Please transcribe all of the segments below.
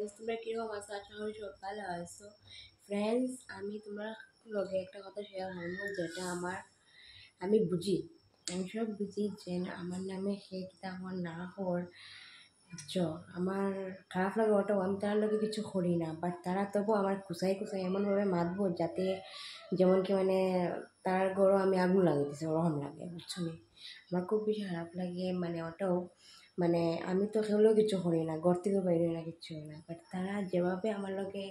Friends, তোমরা কিরকম আছো? আশা করি সব ভালো আছো। ফ্রেন্ডস, আমি তোমার লগে একটা কথা শেয়ার করবো, যেটা আমি বুঝি, আমি সব বুঝি যে আমার নামে সে কিতা আমার না হর বুঝছো। আমার খারাপ লাগে ওটা, আমি তার লোকে কিছু করি না, বাট তারা তবু আমার কুচাই কুচাই এমনভাবে মাতবো যাতে যেমন কি মানে তার গরো আমি আগুন লাগিয়েছি ওরকম লাগে, বুঝছো নি। আমার খুব বেশি খারাপ লাগে, মানে ওটাও মানে আমি তো সেগুলোও কিছু করি না, ঘর থেকে বাইরে না, কিচ্ছু না, বাট তারা যেভাবে আমার লগে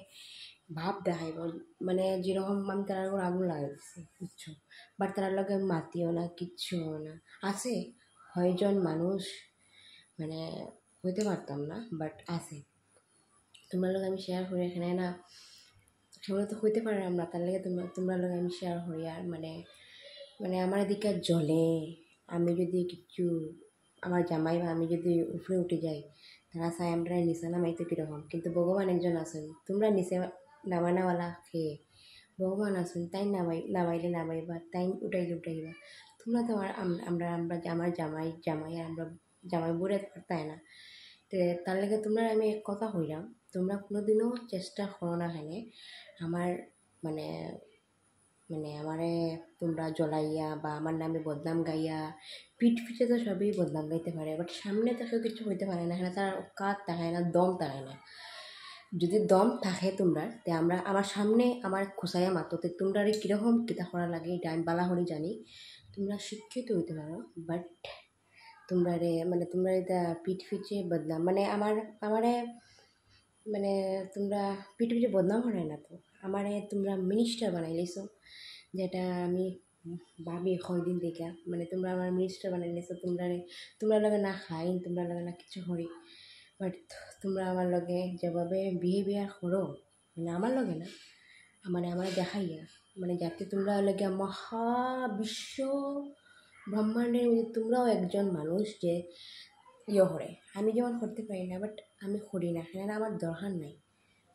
ভাব দেখাইব, মানে যেরকম আমি তার উপর আগুন লাগাই দিচ্ছি, বুঝছো। বাট তার লগে আমি মাতিও না, কিচ্ছুও না। আছে কয়জন মানুষ, মানে হইতে পারতাম না, বাট আছে। তোমার লগে আমি শেয়ার করি এখানে না, সেগুলো তো হইতে পারে আমরা, তার লাগে তোমরা লগে আমি শেয়ার করি। আর মানে মানে আমার এদিকে জলে আমি যদি কিছু আমার জামাই বা আমি যদি উপরে উঠে যাই, তারা চাই আমরা নিচে নামাইতে কীরকম, কিন্তু ভগবান একজন আছেন, তোমরা নিচে নামানাওয়ালা খেয়ে ভগবান আছেন, তাই নামাইলে নামাইবা, তাই উঠাইলে উঠাইবা। তোমরা তো আমরা আমরা আমার জামাই আর আমরা জামাই বুড়ে তাই না। তো তার লাগে তোমরা আমি এক কথা কইলাম, তোমরা কোনোদিনও চেষ্টা করো না এখানে আমার মানে মানে আমারে তোমরা জ্বলাইয়া বা আমার নামে বদনাম গাইয়া, পিঠ পিঠে তো সবই বদনাম গাইতে পারে, বাট সামনে তাকে কিছু হইতে পারে না, এখানে তার কাজ থাকে না, দম থাকে না। যদি দম থাকে তোমরা তে আমরা আমার সামনে আমার খুসাইয়া মাতোতে তোমরা কীরকম কিতা করা লাগে এটা আমি বালা করে জানি। তোমরা শিক্ষিত হইতে পারো, বাট তোমরা মানে তোমরা এটা পিঠ পিছে বদনাম মানে আমারে মানে তোমরা পিঠ পিছে বদনাম হয় না তো, আমারে তোমরা মিনিস্টার বানাই লাইছো, যেটা আমি ভাবি কয়দিন থেকে, মানে তোমরা আমার মিনিস্টার বানাই লাইছো। তোমরা লগে না খাই, তোমরা লগে না কিছু করি, বাট তোমরা আমার লগে যেভাবে বিহেভিয়ার করো, মানে আমার লগে না, মানে আমার দেখাইয়া, মানে যাতে তোমরা লগে মহাবিশ্ব ব্রহ্মাণ্ডের মধ্যে তোমরাও একজন মানুষ যে করে। আমি যেমন করতে পারি না, বাট আমি করি না, কেন আমার দরকার নাই।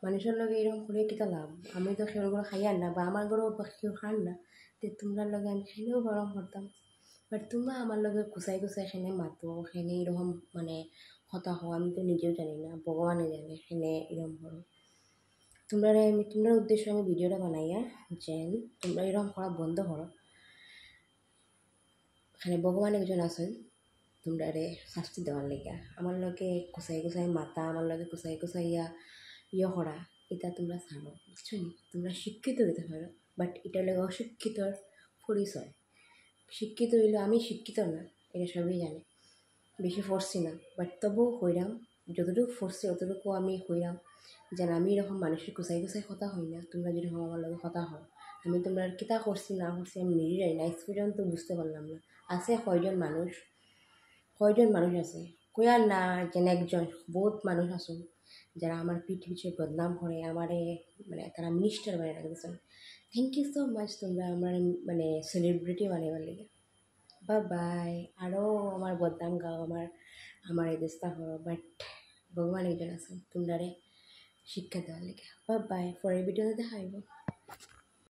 মানুষের লগে এরকম করে কিতা লাভ, আমি তো সেগুলো খাইয়ার না, বা আমার ঘরেও কেউ খান না, তো তোমরা লগে আমি খেলেও গরম করতাম। বাট তোমরা আমার লগে কুচাই কুচাই সেনে মাতো, সেনে এরকম মানে কথা হও, আমি তো নিজেও জানি না, ভগবানে জানে সেনে এরকম করো। তোমরা উদ্দেশ্য আমি ভিডিওটা বানাইয়া যে তোমরা এরকম করা বন্ধ করো। এখানে ভগবান একজন আছেন তোমরা শাস্তি দেওয়ার লেগে, আমার লগে কুচাই কুচাই মাতা, আমার লগে কুচাই কুচাইয়া করা, এটা তোমরা ছাড়ো, বুঝছো নি। তোমরা শিক্ষিত হইতে পারো, বাট এটা লাগে অশিক্ষিতর পরিচয়। শিক্ষিত হইলে আমি শিক্ষিত না, এটা সবই জানে, বেশি ফরছি না, বাট তবুও হইলাম, যতটুকু ফরছি অতটুকু আমি হইলাম, যেন আমি এরকম মানুষের কুচাই কুচাই কথা হই না। তোমরা যেরকম আমার লগে কথা হও, আমি তোমরা কিতা করছি না করছি আমি নিজেই জানি না, আজ পর্যন্ত বুঝতে পারলাম না। আছে কয়জন মানুষ আছে, কয়ার না যেন একজন, বহুত মানুষ আসুন যারা আমার পিঠ পিছিয়ে বদনাম করে, আমারে মানে তারা মিনিস্টার বানিয়ে রাখতেছেন। থ্যাংক ইউ সো মাচ, তোমরা আমার মানে সেলিব্রিটি বানাবার লেগে। বা বাই। আরও আমার বদনাম গাও, আমার এই দেশটা করো, বাট ভগবান একজন আছেন তোমরা শিক্ষা দেওয়ার লেগে। বা বাই, পরের ভিডিওতে দেখা হইব।